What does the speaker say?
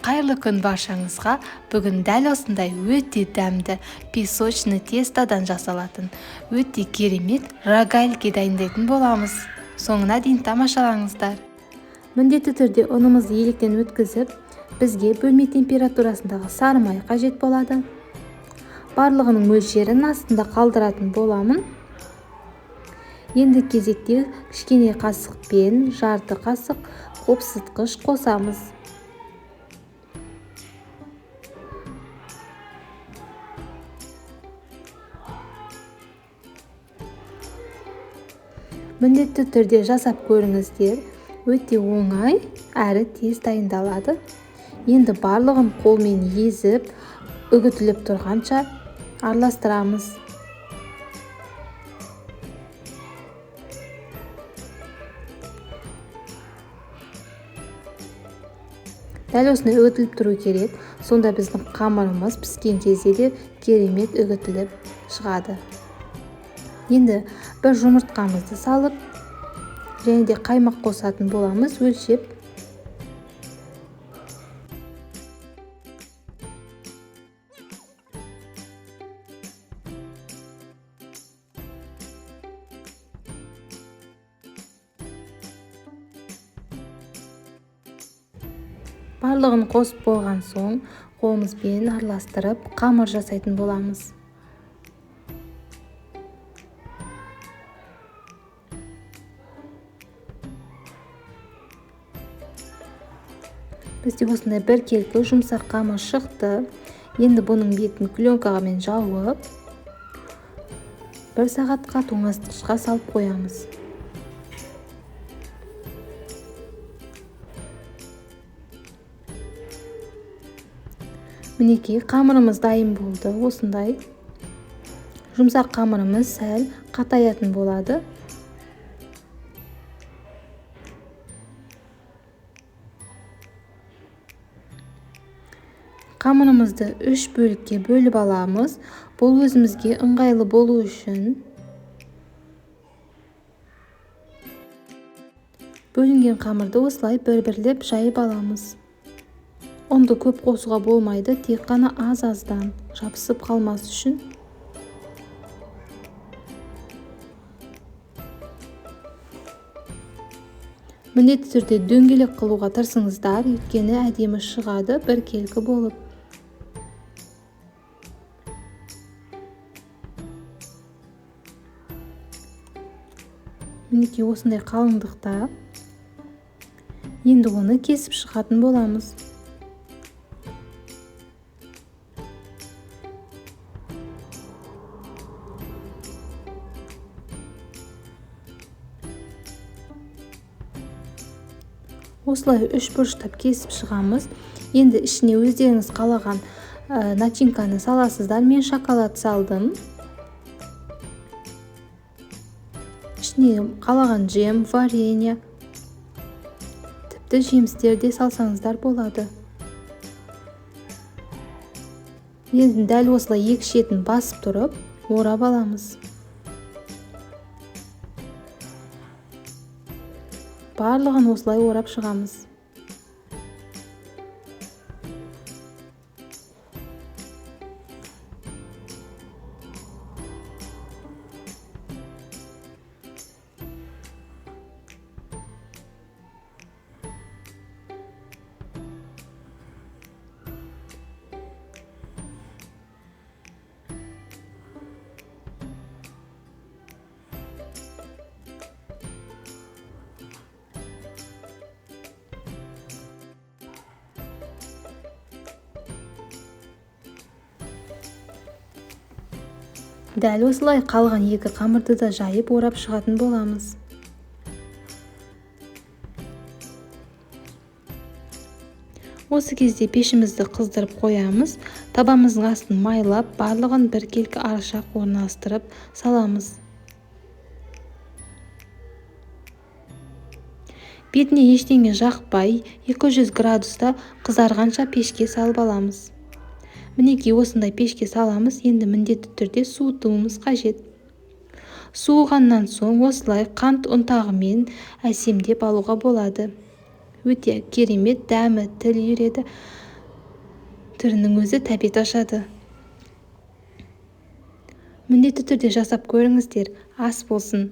Қайырлы күн баршаңызға. Бүгін дәл осындай өте дәмді песочный тестодан жасалатын өте керемет рогальки дайындайтын боламыз. Соңына дейін тамашалаңыздар. Міндетті түрде ұнымызды електен өткізіп, бізге бөлме температурасындағы сары май қажет болады. Барлығының мөлшерін астында қалдыратын боламын. Енді кезекте кішкене қасықпен жарты қасық қопсытқыш қосамыз. Міндетті түрде жасап көріңіздер. Өте оңай әрі тез дайындалады. Енді барлығын қолмен езіп, үгітіліп тұрғанша араластырамыз. Дәл осындай үгітіліп тұру керек. Сонда біздің қамырымыз піскен кезде де керемет үгітіліп шығады. Енді бір жұмыртқамызды салып, және де қаймақ қосатын боламыз өлшеп. Барлығын қосып болған соң, қолымызбен араластырып, қамыр жасайтын боламыз. Бізде осындай бір келкі жұмсақ қамыр шықты. Енді бұның бетін пленкамен жауып, 1 сағатқа тоңазытқышқа салып қоямыз. Мінекей, қамырымыз дайын болды. Осындай жұмсақ қамырымыз сәл қатаятын болады. Қамырымызды 3 бөлікке бөліп аламыз. Бұл өзімізге ыңғайлы болу үшін. Бөлінген қамырды осылай бір-бірлеп жайып аламыз. Онды көп қосуға болмайды, тек қана аз-аздан жабысып қалмас үшін. Міндетті түрде дөңгелек қылуға тырысыңыздар, өйткені әдемі шығады бір келкі болып. Мінекей осындай қалыңдықта. Енді оны кесіп шығатын боламыз. Осылай 3 бұрыштап кесіп шығамыз. Енді ішіне өздеріңіз қалаған начинканы саласыздар. Мен шоколад салдым. Ішіне қалаған жем, варенье, тіпті жемістер де салсаңыздар болады. Енді дәл осылай екі шетін басып тұрып, орап аламыз. Барлығын осылай орап шығамыз. Дәл осылай қалған екі қамырды да жайып орап шығатын боламыз. Осы кезде пешімізді қыздырып қоямыз. Табамыздың астын майлап, барлығын бір келкі аршақ орналастырып саламыз. Бетіне ештеңе жақпай, 200 градуста қызарғанша пешке салып аламыз. Мінекей осындай пешке саламыз. Енді міндетті түрде суытуымыз қажет. Суығаннан соң осылай қант ұнтағымен әсемдеп алуға болады. Өте керемет, дәмі тіл үйреді. түрінің өзі тәбет ашады. Міндетті түрде жасап көріңіздер, ас болсын,